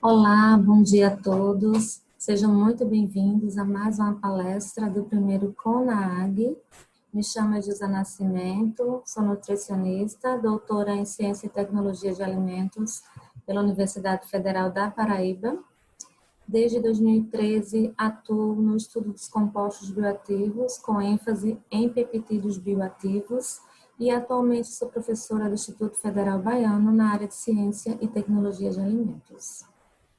Olá, bom dia a todos. Sejam muito bem-vindos a mais uma palestra do primeiro CONAAG. Me chamo José Nascimento, sou nutricionista, doutora em Ciência e Tecnologia de Alimentos pela Universidade Federal da Paraíba. Desde 2013, atuo no estudo dos compostos bioativos, com ênfase em peptídeos bioativos, e atualmente sou professora do Instituto Federal Baiano na área de Ciência e Tecnologia de Alimentos.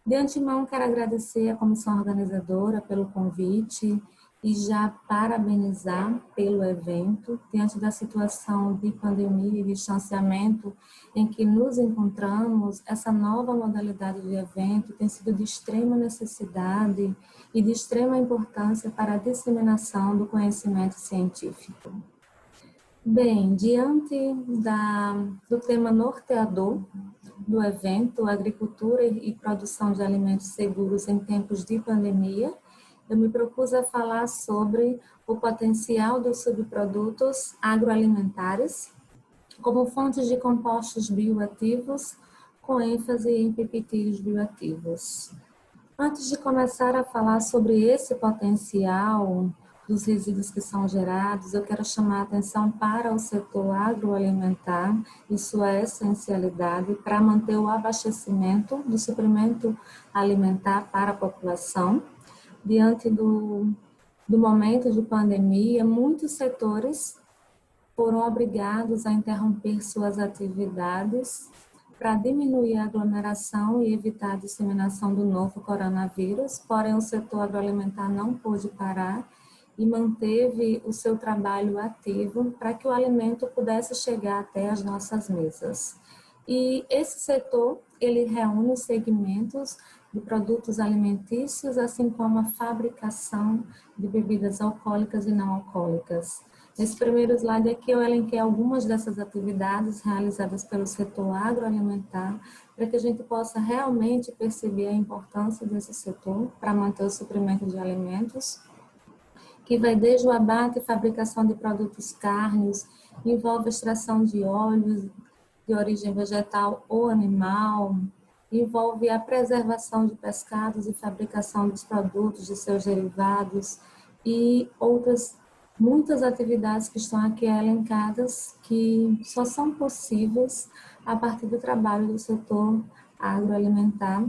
De antemão, quero agradecer à comissão organizadora pelo convite e já parabenizar pelo evento, diante da situação de pandemia e distanciamento em que nos encontramos. Essa nova modalidade de evento tem sido de extrema necessidade e de extrema importância para a disseminação do conhecimento científico. Bem, diante do tema norteador do evento, agricultura e produção de alimentos seguros em tempos de pandemia, eu me propus a falar sobre o potencial dos subprodutos agroalimentares como fontes de compostos bioativos, com ênfase em peptídeos bioativos. Antes de começar a falar sobre esse potencial dos resíduos que são gerados, eu quero chamar a atenção para o setor agroalimentar e sua essencialidade para manter o abastecimento do suprimento alimentar para a população. Diante do momento de pandemia, muitos setores foram obrigados a interromper suas atividades para diminuir a aglomeração e evitar a disseminação do novo coronavírus, porém o setor agroalimentar não pôde parar e manteve o seu trabalho ativo para que o alimento pudesse chegar até as nossas mesas. E esse setor, ele reúne os segmentos de produtos alimentícios, assim como a fabricação de bebidas alcoólicas e não alcoólicas. Nesse primeiro slide aqui eu elenquei algumas dessas atividades realizadas pelo setor agroalimentar, para que a gente possa realmente perceber a importância desse setor para manter o suprimento de alimentos, que vai desde o abate e fabricação de produtos cárneos, envolve extração de óleos de origem vegetal ou animal, envolve a preservação de pescados e fabricação dos produtos de seus derivados e outras muitas atividades que estão aqui elencadas que só são possíveis a partir do trabalho do setor agroalimentar,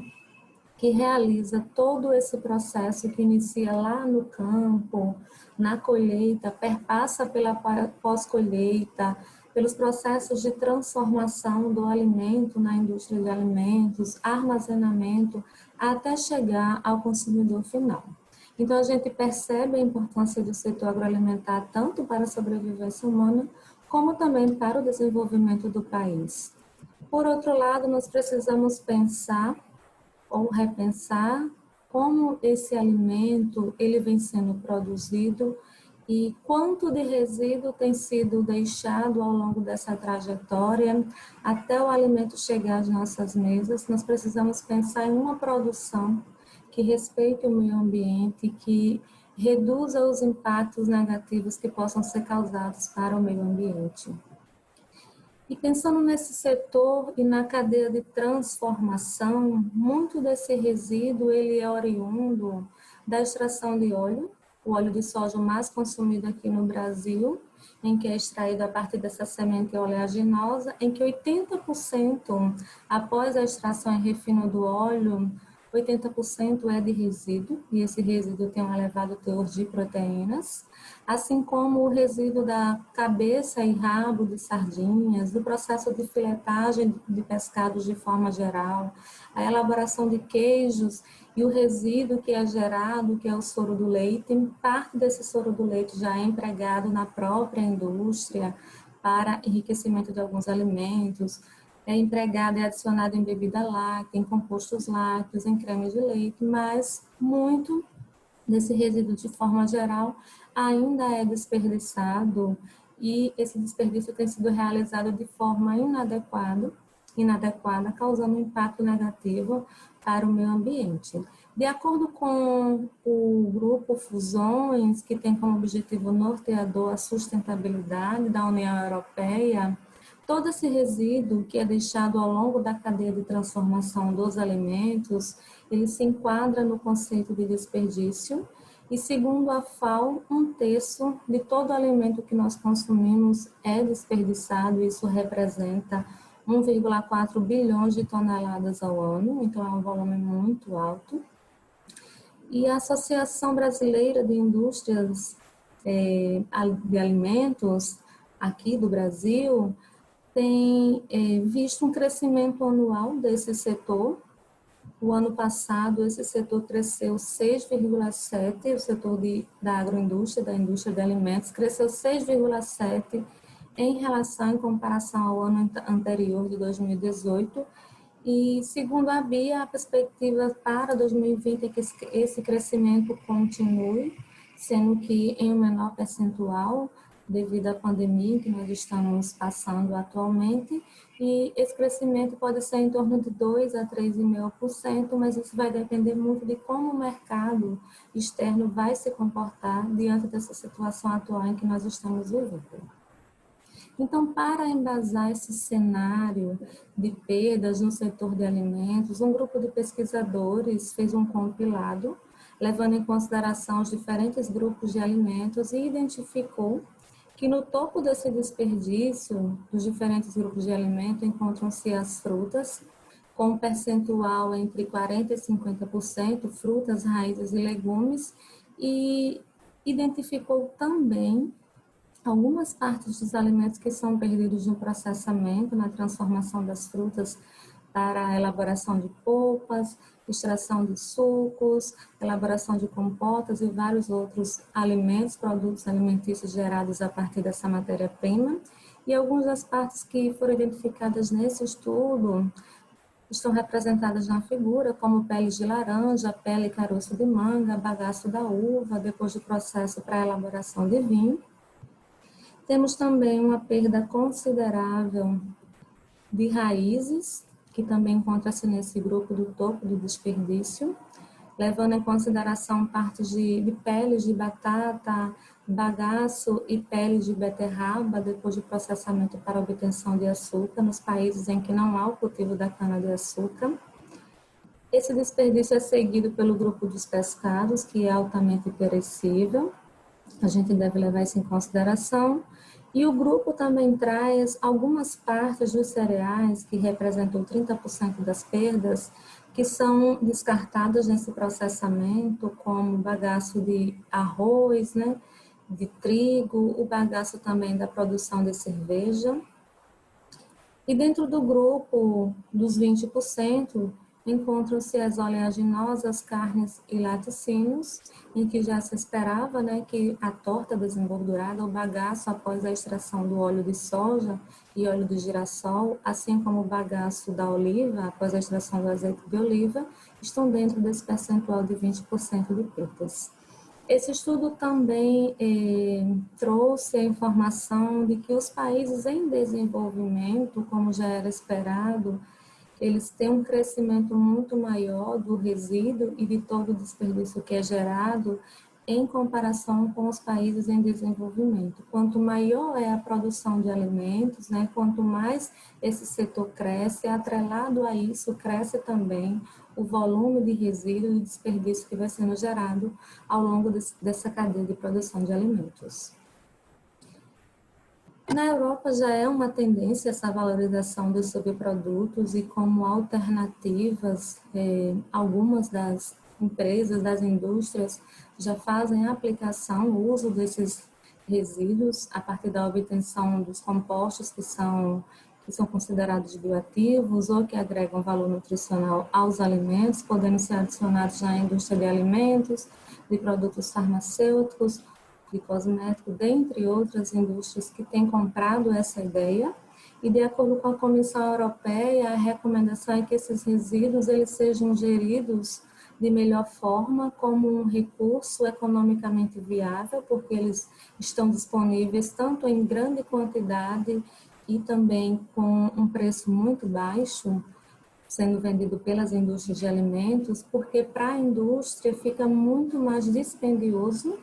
que realiza todo esse processo que inicia lá no campo, na colheita, perpassa pela pós-colheita, pelos processos de transformação do alimento na indústria de alimentos, armazenamento, até chegar ao consumidor final. Então, a gente percebe a importância do setor agroalimentar tanto para a sobrevivência humana, como também para o desenvolvimento do país. Por outro lado, nós precisamos pensar ou repensar como esse alimento ele vem sendo produzido e quanto de resíduo tem sido deixado ao longo dessa trajetória até o alimento chegar às nossas mesas. Nós precisamos pensar em uma produção que respeite o meio ambiente, que reduza os impactos negativos que possam ser causados para o meio ambiente. E pensando nesse setor e na cadeia de transformação, muito desse resíduo ele é oriundo da extração de óleo, o óleo de soja mais consumido aqui no Brasil, em que é extraído a partir dessa semente oleaginosa, em que 80% após a extração e refino do óleo, 80% é de resíduo, e esse resíduo tem um elevado teor de proteínas, assim como o resíduo da cabeça e rabo de sardinhas, do processo de filetagem de pescados de forma geral, a elaboração de queijos e o resíduo que é gerado, que é o soro do leite. Parte desse soro do leite já é empregado na própria indústria para enriquecimento de alguns alimentos, é empregado e adicionado em bebida láctea, em compostos lácteos, em creme de leite, mas muito desse resíduo, de forma geral, ainda é desperdiçado e esse desperdício tem sido realizado de forma inadequada, causando um impacto negativo para o meio ambiente. De acordo com o grupo Fusões, que tem como objetivo norteador a sustentabilidade da União Europeia, Todo esse resíduo que é deixado ao longo da cadeia de transformação dos alimentos, ele se enquadra no conceito de desperdício e, segundo a FAO, 1/3 de todo alimento que nós consumimos é desperdiçado. Isso representa 1,4 bilhões de toneladas ao ano, então é um volume muito alto. E a Associação Brasileira de Indústrias de Alimentos, aqui do Brasil, tem visto um crescimento anual desse setor. O ano passado, esse setor cresceu 6,7%, o setor da agroindústria, da indústria de alimentos, cresceu 6,7% em comparação ao ano anterior, de 2018. E, segundo a BIA, a perspectiva para 2020 é que esse crescimento continue, sendo que em um menor percentual, devido à pandemia que nós estamos passando atualmente, e esse crescimento pode ser em torno de 2 a 3,5%, mas isso vai depender muito de como o mercado externo vai se comportar diante dessa situação atual em que nós estamos vivendo. Então, para embasar esse cenário de perdas no setor de alimentos, um grupo de pesquisadores fez um compilado, levando em consideração os diferentes grupos de alimentos e identificou que no topo desse desperdício dos diferentes grupos de alimento encontram-se as frutas, com um percentual entre 40% e 50%, frutas, raízes e legumes, e identificou também algumas partes dos alimentos que são perdidos no processamento, na transformação das frutas para a elaboração de polpas, extração de sucos, elaboração de compotas e vários outros alimentos, produtos alimentícios gerados a partir dessa matéria-prima. E algumas das partes que foram identificadas nesse estudo estão representadas na figura, como peles de laranja, pele e caroço de manga, bagaço da uva, depois do processo para a elaboração de vinho. Temos também uma perda considerável de raízes, que também encontra-se nesse grupo do topo do desperdício, levando em consideração partes de peles de batata, bagaço e peles de beterraba, depois do processamento para obtenção de açúcar, nos países em que não há o cultivo da cana-de-açúcar. Esse desperdício é seguido pelo grupo dos pescados, que é altamente perecível. A gente deve levar isso em consideração. E o grupo também traz algumas partes dos cereais, que representam 30% das perdas, que são descartadas nesse processamento, como o bagaço de arroz, né, de trigo, o bagaço também da produção de cerveja. E dentro do grupo dos 20%, encontram-se as oleaginosas, carnes e laticínios, em que já se esperava, né, que a torta desengordurada, o bagaço após a extração do óleo de soja e óleo de girassol, assim como o bagaço da oliva após a extração do azeite de oliva, estão dentro desse percentual de 20% de perdas. Esse estudo também trouxe a informação de que os países em desenvolvimento, como já era esperado, eles têm um crescimento muito maior do resíduo e de todo o desperdício que é gerado em comparação com os países em desenvolvimento. Quanto maior é a produção de alimentos, né, quanto mais esse setor cresce, atrelado a isso, cresce também o volume de resíduo e desperdício que vai sendo gerado ao longo dessa cadeia de produção de alimentos. Na Europa já é uma tendência essa valorização dos subprodutos e como alternativas, algumas das empresas, das indústrias já fazem a aplicação, o uso desses resíduos a partir da obtenção dos compostos que são considerados bioativos ou que agregam valor nutricional aos alimentos, podendo ser adicionados na indústria de alimentos, de produtos farmacêuticos, de cosméticos, dentre outras indústrias que têm comprado essa ideia. E de acordo com a Comissão Europeia, a recomendação é que esses resíduos eles sejam geridos de melhor forma, como um recurso economicamente viável, porque eles estão disponíveis tanto em grande quantidade e também com um preço muito baixo, sendo vendido pelas indústrias de alimentos, porque para a indústria fica muito mais dispendioso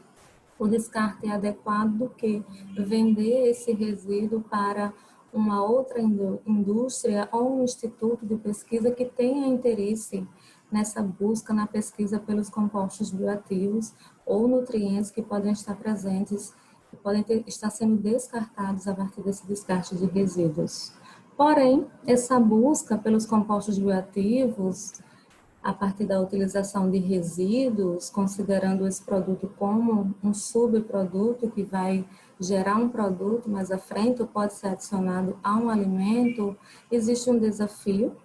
o descarte adequado do que vender esse resíduo para uma outra indústria ou um instituto de pesquisa que tenha interesse nessa busca, na pesquisa pelos compostos bioativos ou nutrientes que podem estar presentes, que podem estar sendo descartados a partir desse descarte de resíduos. Porém, essa busca pelos compostos bioativos, a partir da utilização de resíduos, considerando esse produto como um subproduto que vai gerar um produto mais à frente, ou pode ser adicionado a um alimento, existe um desafio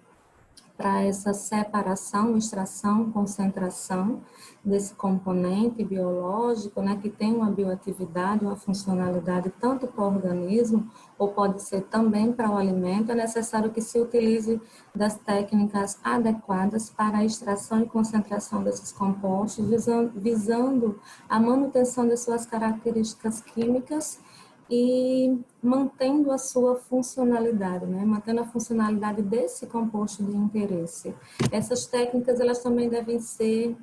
para essa separação, extração, concentração desse componente biológico, né, que tem uma bioatividade, uma funcionalidade tanto para o organismo, ou pode ser também para o alimento. É necessário que se utilize das técnicas adequadas para a extração e concentração desses compostos, visando a manutenção de suas características químicas e mantendo a sua funcionalidade, né? Mantendo a funcionalidade desse composto de interesse. Essas técnicas, elas também devem ser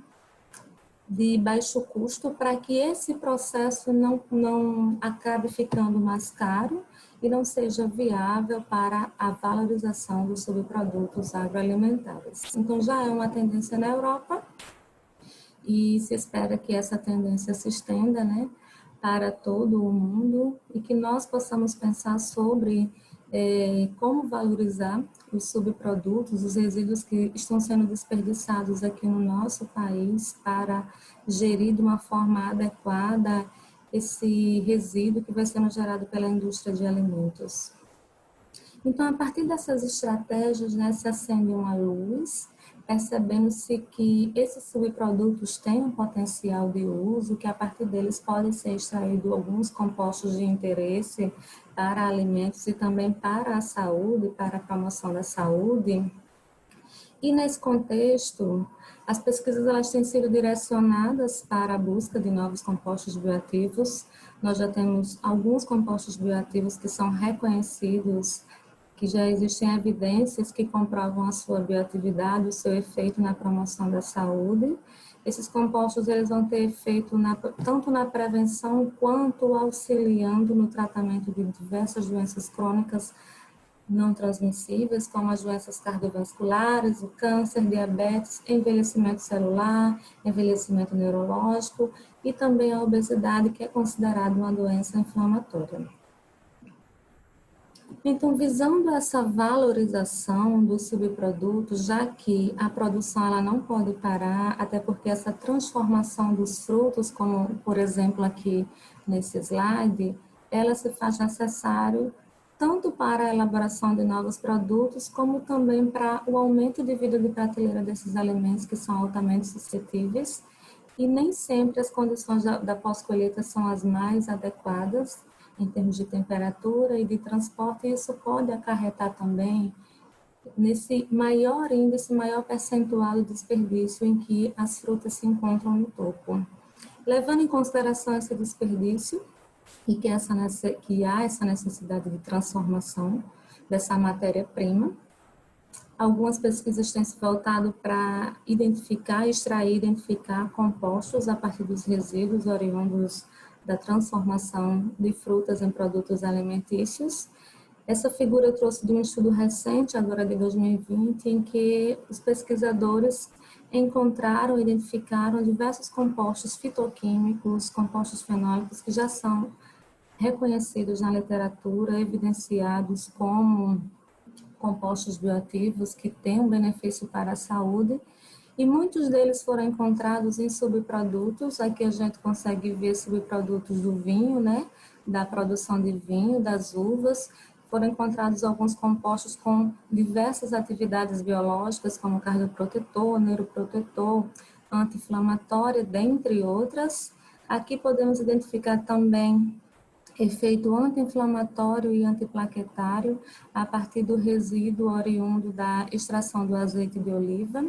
de baixo custo para que esse processo não acabe ficando mais caro e não seja viável para a valorização dos subprodutos agroalimentares. Então, já é uma tendência na Europa e se espera que essa tendência se estenda, né, para todo o mundo e que nós possamos pensar sobre como valorizar os subprodutos, os resíduos que estão sendo desperdiçados aqui no nosso país para gerir de uma forma adequada esse resíduo que vai sendo gerado pela indústria de alimentos. Então, a partir dessas estratégias, né, se acende uma luz, percebendo-se que esses subprodutos têm um potencial de uso, que a partir deles podem ser extraídos alguns compostos de interesse para alimentos e também para a saúde, para a promoção da saúde. E nesse contexto, as pesquisas elas têm sido direcionadas para a busca de novos compostos bioativos. Nós já temos alguns compostos bioativos que são reconhecidos, que já existem evidências que comprovam a sua bioatividade, o seu efeito na promoção da saúde. Esses compostos eles vão ter efeito tanto na prevenção quanto auxiliando no tratamento de diversas doenças crônicas não transmissíveis, como as doenças cardiovasculares, o câncer, diabetes, envelhecimento celular, envelhecimento neurológico e também a obesidade, que é considerada uma doença inflamatória. Então, visando essa valorização dos subprodutos, já que a produção ela não pode parar, até porque essa transformação dos frutos, como por exemplo aqui nesse slide, ela se faz necessário tanto para a elaboração de novos produtos, como também para o aumento de vida de prateleira desses alimentos que são altamente suscetíveis, e nem sempre as condições da pós-colheita são as mais adequadas, em termos de temperatura e de transporte, e isso pode acarretar também nesse maior índice, maior percentual de desperdício em que as frutas se encontram no topo. Levando em consideração esse desperdício e que há essa necessidade de transformação dessa matéria-prima, algumas pesquisas têm se voltado para identificar compostos a partir dos resíduos oriundos da transformação de frutas em produtos alimentícios. Essa figura eu trouxe de um estudo recente, agora de 2020, em que os pesquisadores identificaram diversos compostos fitoquímicos, compostos fenólicos que já são reconhecidos na literatura, evidenciados como compostos bioativos que têm um benefício para a saúde, e muitos deles foram encontrados em subprodutos. Aqui a gente consegue ver subprodutos do vinho, né, da produção de vinho, das uvas. Foram encontrados alguns compostos com diversas atividades biológicas, como cardioprotetor, neuroprotetor, anti-inflamatória, dentre outras. Aqui podemos identificar também efeito anti-inflamatório e antiplaquetário a partir do resíduo oriundo da extração do azeite de oliva.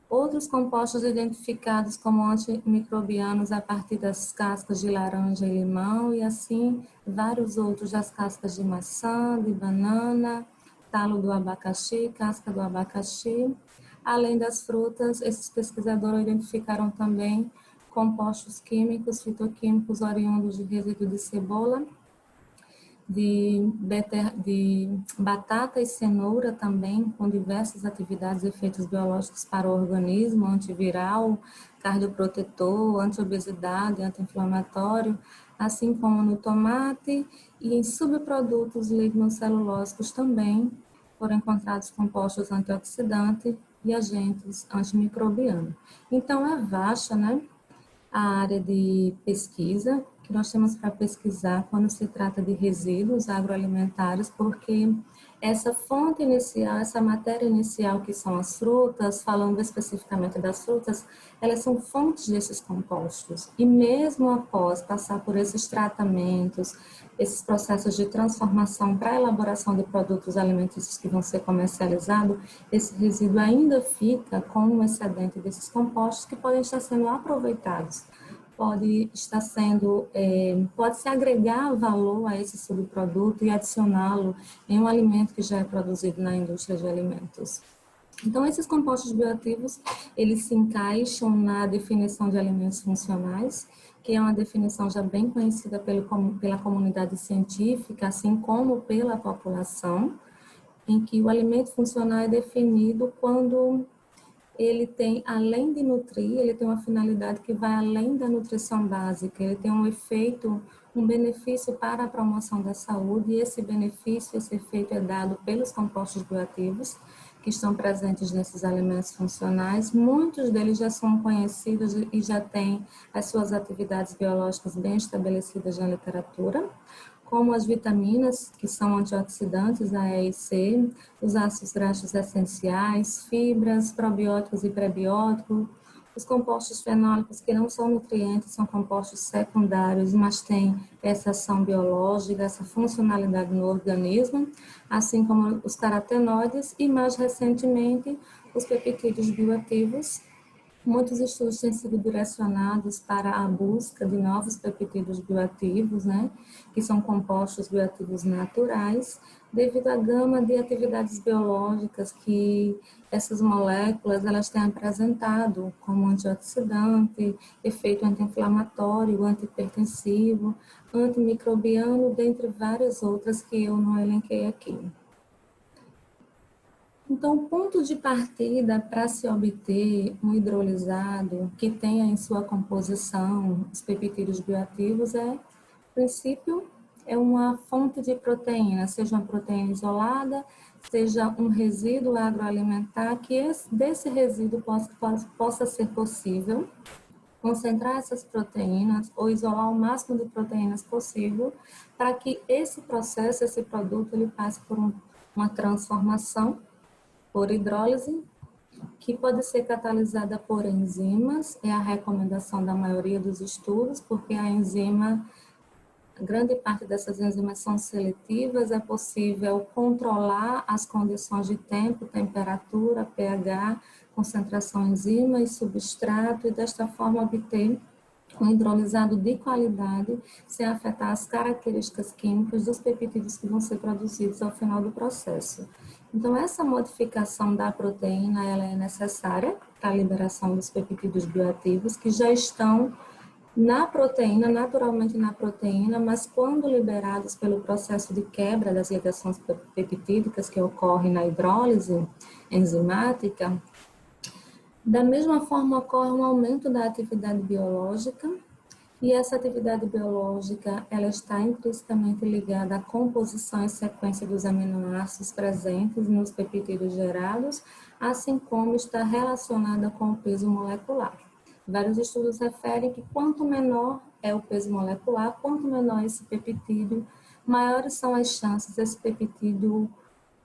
Outros compostos identificados como antimicrobianos a partir das cascas de laranja e limão, e assim vários outros das cascas de maçã, de banana, talo do abacaxi, casca do abacaxi. Além das frutas, esses pesquisadores identificaram também compostos químicos, fitoquímicos oriundos de resíduo de cebola, de batata e cenoura também, com diversas atividades e efeitos biológicos para o organismo, antiviral, cardioprotetor, antiobesidade, anti-inflamatório, assim como no tomate e em subprodutos lignocelulósicos também foram encontrados compostos antioxidantes e agentes antimicrobianos. Então, é vasta, né, a área de pesquisa que nós temos para pesquisar quando se trata de resíduos agroalimentares, porque essa fonte inicial, essa matéria inicial que são as frutas, falando especificamente das frutas, elas são fontes desses compostos. E mesmo após passar por esses tratamentos, esses processos de transformação para a elaboração de produtos alimentícios que vão ser comercializados, esse resíduo ainda fica com um excedente desses compostos que podem estar sendo aproveitados. Pode-se agregar valor a esse subproduto e adicioná-lo em um alimento que já é produzido na indústria de alimentos. Então, esses compostos bioativos, eles se encaixam na definição de alimentos funcionais, que é uma definição já bem conhecida pela comunidade científica, assim como pela população, em que o alimento funcional é definido quando ele tem, além de nutrir, ele tem uma finalidade que vai além da nutrição básica, ele tem um efeito, um benefício para a promoção da saúde, e esse benefício, esse efeito é dado pelos compostos bioativos, que estão presentes nesses alimentos funcionais. Muitos deles já são conhecidos e já têm as suas atividades biológicas bem estabelecidas na literatura, como as vitaminas, que são antioxidantes, a E e C, os ácidos graxos essenciais, fibras, probióticos e prebióticos, os compostos fenólicos, que não são nutrientes, são compostos secundários, mas têm essa ação biológica, essa funcionalidade no organismo, assim como os carotenoides e, mais recentemente, os peptídeos bioativos. Muitos estudos têm sido direcionados para a busca de novos peptídeos bioativos, né, que são compostos bioativos naturais, devido à gama de atividades biológicas que essas moléculas elas têm apresentado, como antioxidante, efeito anti-inflamatório, antihipertensivo, antimicrobiano, dentre várias outras que eu não elenquei aqui. Então, o ponto de partida para se obter um hidrolisado que tenha em sua composição os peptídeos bioativos no princípio, é uma fonte de proteína, seja uma proteína isolada, seja um resíduo agroalimentar, que desse resíduo possa ser possível concentrar essas proteínas ou isolar o máximo de proteínas possível para que esse processo, esse produto, ele passe por uma transformação por hidrólise, que pode ser catalisada por enzimas, é a recomendação da maioria dos estudos, porque a grande parte dessas enzimas são seletivas, é possível controlar as condições de tempo, temperatura, pH, concentração enzima e substrato, e desta forma obter um hidrolisado de qualidade, sem afetar as características químicas dos peptídeos que vão ser produzidos ao final do processo. Então, essa modificação da proteína, ela é necessária para a liberação dos peptídeos bioativos, que já estão na proteína, naturalmente na proteína, mas quando liberados pelo processo de quebra das ligações peptídicas que ocorre na hidrólise enzimática, da mesma forma ocorre um aumento da atividade biológica, e essa atividade biológica ela está intrinsecamente ligada à composição e sequência dos aminoácidos presentes nos peptídeos gerados, assim como está relacionada com o peso molecular. Vários estudos referem que quanto menor é o peso molecular, quanto menor esse peptídeo, maiores são as chances desse peptídeo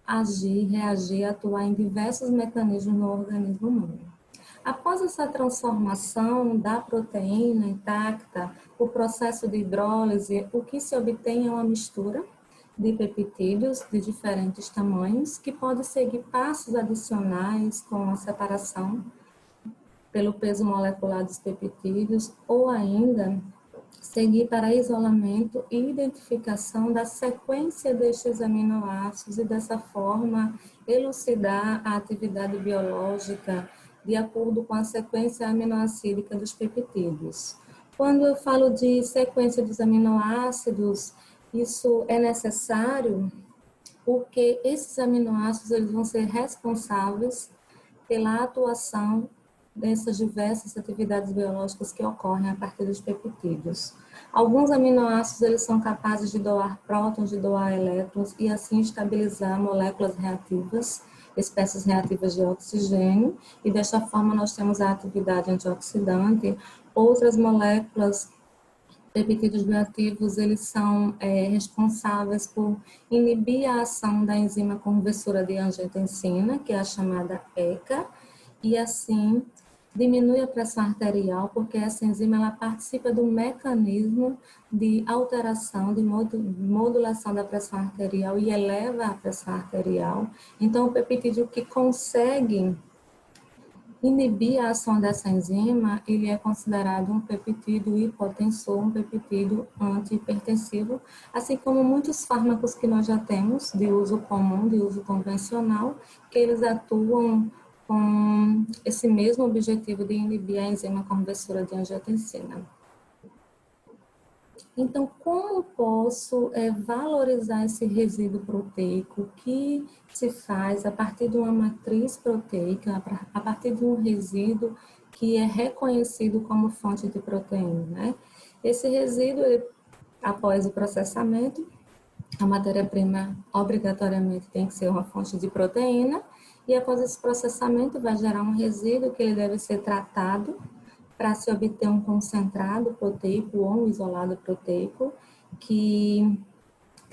agir, reagir, atuar em diversos mecanismos no organismo humano. Após essa transformação da proteína intacta, o processo de hidrólise, o que se obtém é uma mistura de peptídeos de diferentes tamanhos, que pode seguir passos adicionais com a separação pelo peso molecular dos peptídeos, ou ainda seguir para isolamento e identificação da sequência destes aminoácidos e, dessa forma, elucidar a atividade biológica de acordo com a sequência aminoácidica dos peptídeos. Quando eu falo de sequência dos aminoácidos, Isso é necessário porque esses aminoácidos eles vão ser responsáveis pela atuação dessas diversas atividades biológicas que ocorrem a partir dos peptídeos. Alguns aminoácidos eles são capazes de doar prótons, de doar elétrons e assim estabilizar moléculas reativas, espécies reativas de oxigênio, e desta forma nós temos a atividade antioxidante. Outras moléculas peptídeos bioativos, eles são responsáveis por inibir a ação da enzima conversora de angiotensina, que é a chamada ECA, e assim diminui a pressão arterial, porque essa enzima ela participa do mecanismo de alteração, de modulação da pressão arterial e eleva a pressão arterial. Então, o peptídeo que consegue inibir a ação dessa enzima, ele é considerado um peptídeo hipotensor, um peptídeo antihipertensivo, assim como muitos fármacos que nós já temos de uso comum, de uso convencional, que eles atuam com esse mesmo objetivo de inibir a enzima conversora de angiotensina. Então, como posso valorizar esse resíduo proteico que se faz a partir de uma matriz proteica, a partir de um resíduo que é reconhecido como fonte de proteína, né? Esse resíduo, após o processamento, a matéria-prima obrigatoriamente tem que ser uma fonte de proteína, e após esse processamento vai gerar um resíduo que ele deve ser tratado para se obter um concentrado proteico ou um isolado proteico, que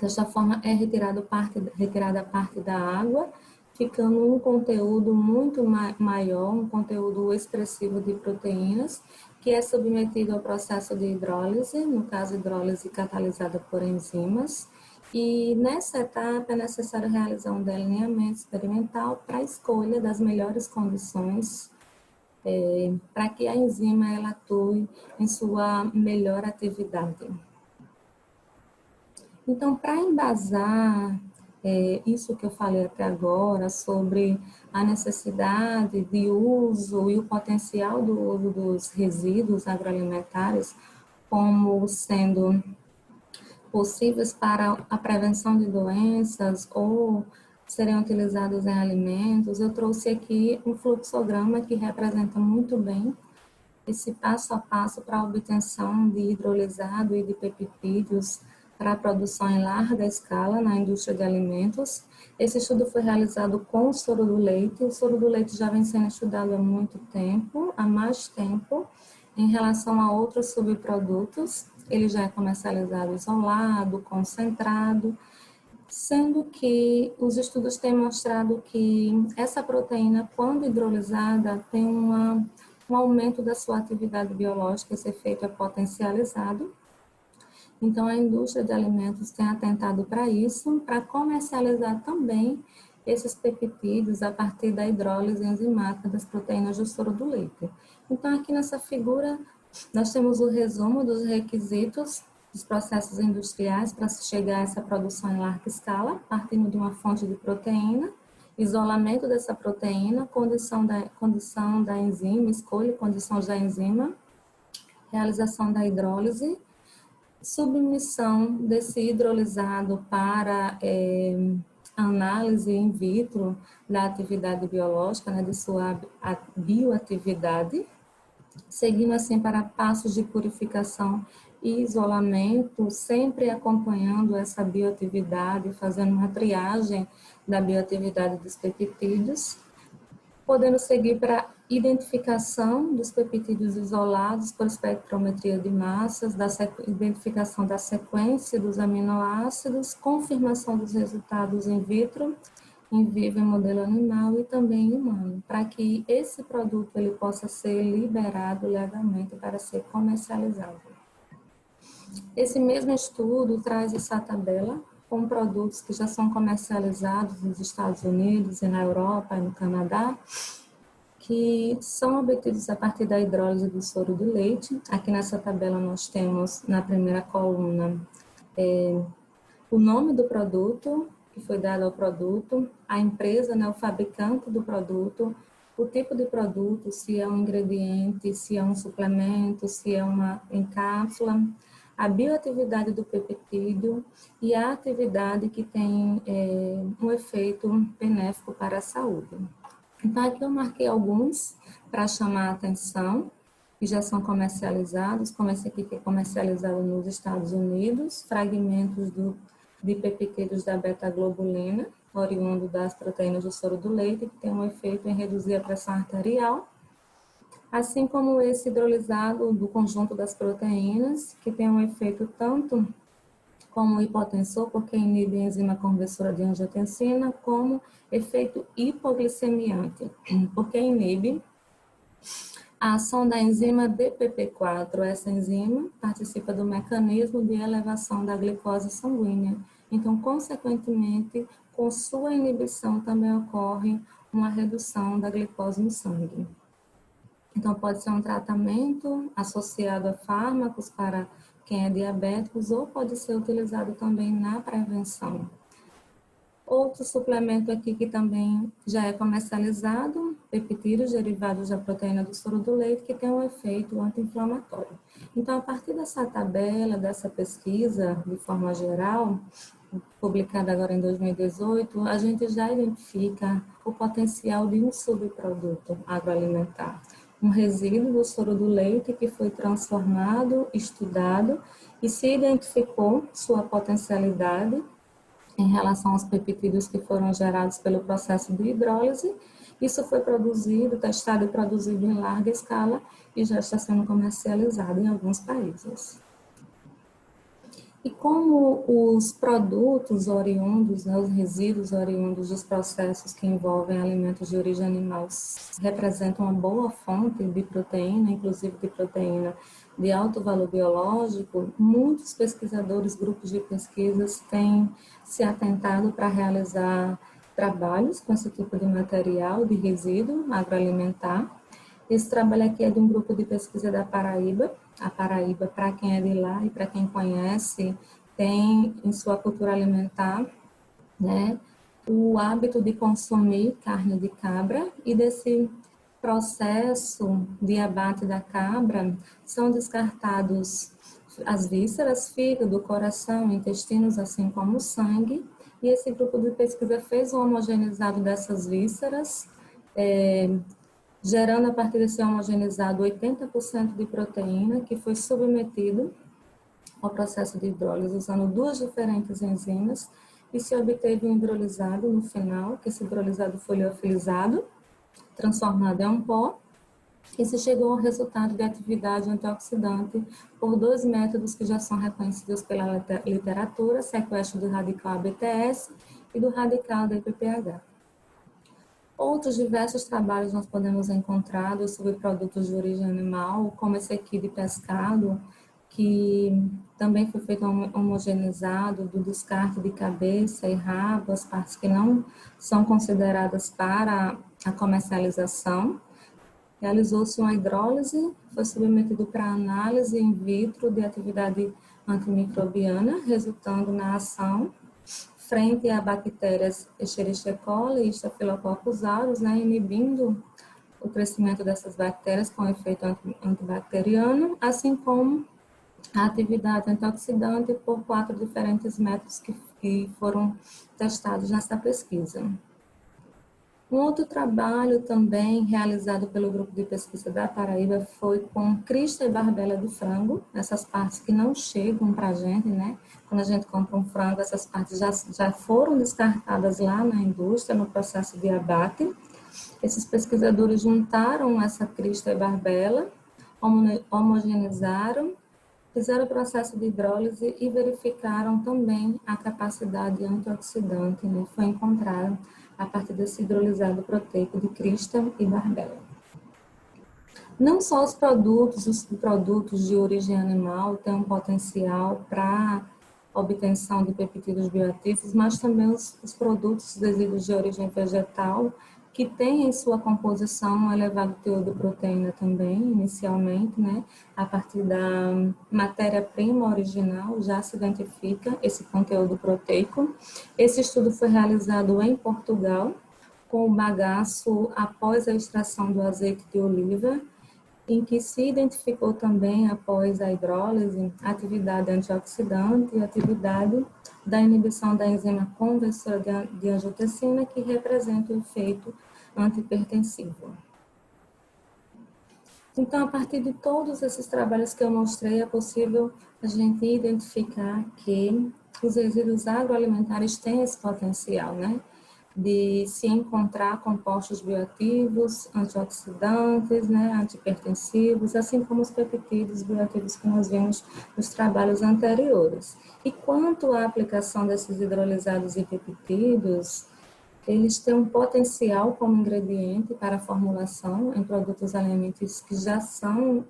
desta forma é retirada parte da água, ficando um conteúdo muito maior, um conteúdo expressivo de proteínas, que é submetido ao processo de hidrólise, no caso hidrólise catalisada por enzimas, e nessa etapa é necessário realizar um delineamento experimental para a escolha das melhores condições para que a enzima ela atue em sua melhor atividade. Então, para embasar isso que eu falei até agora sobre a necessidade de uso e o potencial do uso dos resíduos agroalimentares como sendo possíveis para a prevenção de doenças ou serem utilizados em alimentos, eu trouxe aqui um fluxograma que representa muito bem esse passo a passo para a obtenção de hidrolisado e de peptídeos para a produção em larga escala na indústria de alimentos. Esse estudo foi realizado com o soro do leite. O soro do leite já vem sendo estudado há muito tempo, há mais tempo, em relação a outros subprodutos. Ele já é comercializado isolado, concentrado, sendo que os estudos têm mostrado que essa proteína, quando hidrolisada, tem um aumento da sua atividade biológica, esse efeito é potencializado. Então, a indústria de alimentos tem atentado para isso, para comercializar também esses peptídeos a partir da hidrólise enzimática das proteínas do soro do leite. Então, aqui nessa figura, nós temos o resumo dos requisitos dos processos industriais para se chegar a essa produção em larga escala, partindo de uma fonte de proteína, isolamento dessa proteína, condição da enzima, escolha e condições da enzima, realização da hidrólise, submissão desse hidrolisado para análise in vitro da atividade biológica, né, de sua bioatividade, seguindo assim para passos de purificação e isolamento, sempre acompanhando essa bioatividade, fazendo uma triagem da bioatividade dos peptídeos, podendo seguir para identificação dos peptídeos isolados por espectrometria de massas, identificação da sequência dos aminoácidos, confirmação dos resultados in vitro, em vivo em modelo animal e também humano, para que esse produto ele possa ser liberado legalmente para ser comercializado. Esse mesmo estudo traz essa tabela com produtos que já são comercializados nos Estados Unidos e na Europa e no Canadá, que são obtidos a partir da hidrólise do soro do leite. Aqui nessa tabela nós temos na primeira coluna o nome do produto, que foi dado ao produto, a empresa, né, o fabricante do produto, o tipo de produto, se é um ingrediente, se é um suplemento, se é uma em cápsula, a bioatividade do peptídeo e a atividade que tem um efeito benéfico para a saúde. Então, aqui eu marquei alguns para chamar a atenção, que já são comercializados, como esse aqui que é comercializado nos Estados Unidos, fragmentos de peptídeos da beta-globulina, oriundo das proteínas do soro do leite, que tem um efeito em reduzir a pressão arterial, assim como esse hidrolisado do conjunto das proteínas, que tem um efeito tanto como hipotensor, porque inibe a enzima conversora de angiotensina, como efeito hipoglicemiante, porque inibe a ação da enzima DPP4. Essa enzima participa do mecanismo de elevação da glicose sanguínea. Então, consequentemente, com sua inibição também ocorre uma redução da glicose no sangue. Então, pode ser um tratamento associado a fármacos para quem é diabético ou pode ser utilizado também na prevenção. Outro suplemento aqui que também já é comercializado, peptídeos derivados da proteína do soro do leite, que tem um efeito anti-inflamatório. Então, a partir dessa tabela, dessa pesquisa, de forma geral, publicada agora em 2018, a gente já identifica o potencial de um subproduto agroalimentar. Um resíduo do soro do leite que foi transformado, estudado e se identificou sua potencialidade em relação aos peptídeos que foram gerados pelo processo de hidrólise. Isso foi produzido, testado e produzido em larga escala e já está sendo comercializado em alguns países. E como os produtos oriundos, né, os resíduos oriundos dos processos que envolvem alimentos de origem animal representam uma boa fonte de proteína, inclusive de proteína de alto valor biológico, muitos pesquisadores, grupos de pesquisas têm se atentado para realizar trabalhos com esse tipo de material, de resíduo agroalimentar. Esse trabalho aqui é de um grupo de pesquisa da Paraíba. A Paraíba, para quem é de lá e para quem conhece, tem em sua cultura alimentar, né, o hábito de consumir carne de cabra, e desse processo de abate da cabra são descartados as vísceras, fígado, coração, intestinos, assim como o sangue, e esse grupo de pesquisa fez um homogeneizado dessas vísceras, gerando a partir desse homogeneizado 80% de proteína, que foi submetido ao processo de hidrólise usando duas diferentes enzimas, e se obteve um hidrolisado no final, que esse hidrolisado foi liofilizado, transformado em um pó, e se chegou ao resultado de atividade antioxidante por dois métodos que já são reconhecidos pela literatura, sequestro do radical ABTS e do radical da IPPH. Outros diversos trabalhos nós podemos encontrar dos subprodutos de origem animal, como esse aqui de pescado, que também foi feito homogeneizado do descarte de cabeça e rabo, as partes que não são consideradas para a comercialização. Realizou-se uma hidrólise, foi submetido para análise in vitro de atividade antimicrobiana, resultando na ação frente a bactérias Escherichia coli e Staphylococcus aureus, né, inibindo o crescimento dessas bactérias com efeito antibacteriano, assim como a atividade antioxidante por 4 diferentes métodos que foram testados nessa pesquisa. Um outro trabalho também realizado pelo grupo de pesquisa da Paraíba foi com crista e barbela de frango, essas partes que não chegam para a gente, né? Quando a gente compra um frango, essas partes já foram descartadas lá na indústria, no processo de abate. Esses pesquisadores juntaram essa crista e barbela, homogeneizaram, fizeram o processo de hidrólise e verificaram também a capacidade antioxidante, né? Foi encontrada a partir desse hidrolisado proteico de crista e barbela. Não só os produtos de origem animal têm um potencial para obtenção de peptídeos bioativos, mas também os produtos resíduos de origem vegetal, que têm em sua composição um elevado teor de proteína também, inicialmente, né? A partir da matéria-prima original já se identifica esse conteúdo proteico. Esse estudo foi realizado em Portugal, com o bagaço após a extração do azeite de oliva, em que se identificou também, após a hidrólise, a atividade antioxidante e a atividade da inibição da enzima conversora de angiotensina, que representa o efeito antihipertensivo. Então, a partir de todos esses trabalhos que eu mostrei, é possível a gente identificar que os resíduos agroalimentares têm esse potencial, né? De se encontrar compostos bioativos, antioxidantes, né, antihipertensivos, assim como os peptídeos bioativos que nós vimos nos trabalhos anteriores. E quanto à aplicação desses hidrolisados e peptídeos, eles têm um potencial como ingrediente para a formulação em produtos alimentícios que já são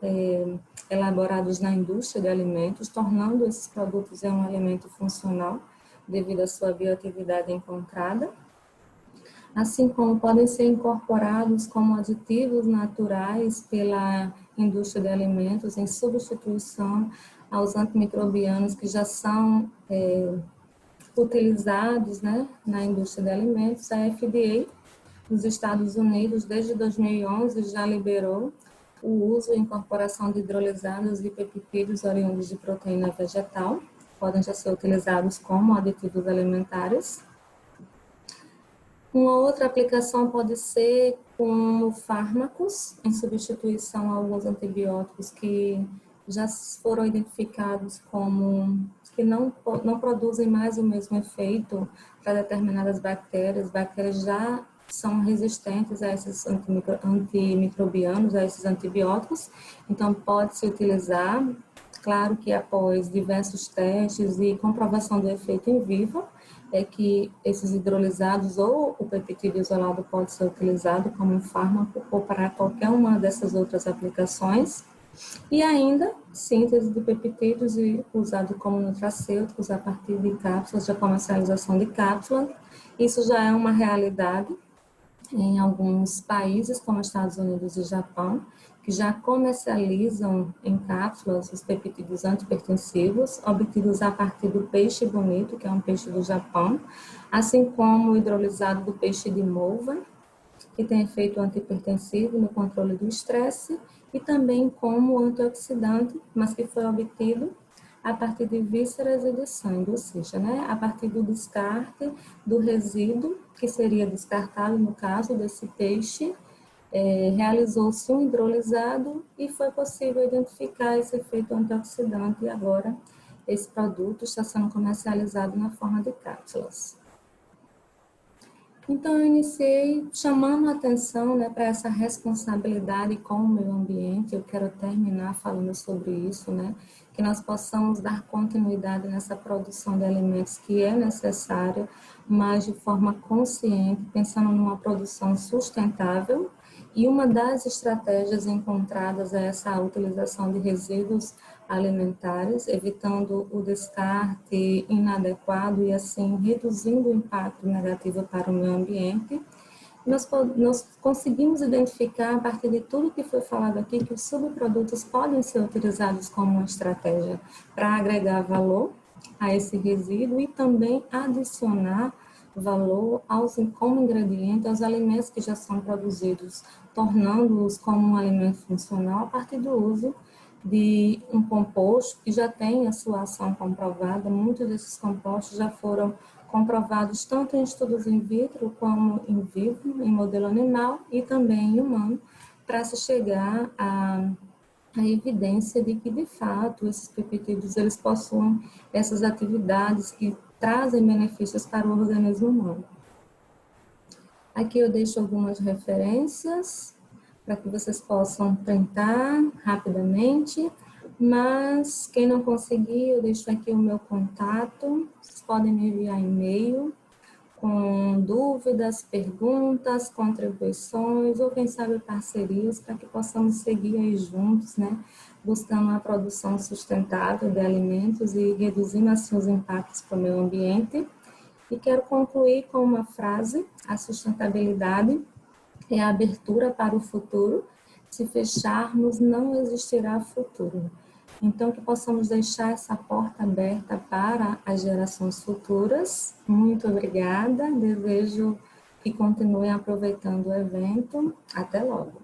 elaborados na indústria de alimentos, tornando esses produtos um alimento funcional devido à sua bioatividade encontrada, assim como podem ser incorporados como aditivos naturais pela indústria de alimentos em substituição aos antimicrobianos que já são utilizados, né, na indústria de alimentos. A FDA nos Estados Unidos, desde 2011, já liberou o uso e incorporação de hidrolisados e peptídeos oriundos de proteína vegetal, podem já ser utilizados como aditivos alimentares. Uma outra aplicação pode ser como fármacos, em substituição a alguns antibióticos que já foram identificados como que não produzem mais o mesmo efeito para determinadas bactérias. Bactérias já são resistentes a esses antimicrobianos, a esses antibióticos, então pode-se utilizar, claro que após diversos testes e comprovação do efeito em vivo, é que esses hidrolisados ou o peptídeo isolado pode ser utilizado como um fármaco ou para qualquer uma dessas outras aplicações. E ainda, síntese de peptídeos usado como nutracêuticos a partir de cápsulas, de comercialização de cápsulas. Isso já é uma realidade em alguns países, como Estados Unidos e Japão, que já comercializam em cápsulas os peptídeos antihipertensivos, obtidos a partir do peixe bonito, que é um peixe do Japão, assim como o hidrolisado do peixe de molva, que tem efeito antihipertensivo no controle do estresse, e também como antioxidante, mas que foi obtido a partir de vísceras e de sangue, ou seja, né, a partir do descarte do resíduo, que seria descartado no caso desse peixe, realizou-se um hidrolisado e foi possível identificar esse efeito antioxidante, e agora esse produto está sendo comercializado na forma de cápsulas. Então, eu iniciei chamando a atenção, né, para essa responsabilidade com o meio ambiente. Eu quero terminar falando sobre isso, né, que nós possamos dar continuidade nessa produção de alimentos que é necessária, mas de forma consciente, pensando numa produção sustentável. E uma das estratégias encontradas é essa utilização de resíduos alimentares, evitando o descarte inadequado e assim reduzindo o impacto negativo para o meio ambiente. Nós conseguimos identificar, a partir de tudo que foi falado aqui, que os subprodutos podem ser utilizados como uma estratégia para agregar valor a esse resíduo e também adicionar valor como ingrediente aos alimentos que já são produzidos, tornando-os como um alimento funcional a partir do uso de um composto que já tem a sua ação comprovada. Muitos desses compostos já foram comprovados tanto em estudos in vitro como in vivo, em modelo animal e também em humano, para se chegar a evidência de que, de fato, esses peptídeos eles possuem essas atividades que trazem benefícios para o organismo humano. Aqui eu deixo algumas referências para que vocês possam printar rapidamente, mas quem não conseguir, eu deixo aqui o meu contato, vocês podem me enviar e-mail com dúvidas, perguntas, contribuições ou quem sabe parcerias para que possamos seguir aí juntos, né, buscando uma produção sustentável de alimentos e reduzindo assim os impactos para o meio ambiente. E quero concluir com uma frase: a sustentabilidade é a abertura para o futuro. Se fecharmos, não existirá futuro. Então, que possamos deixar essa porta aberta para as gerações futuras. Muito obrigada. Desejo que continuem aproveitando o evento. Até logo.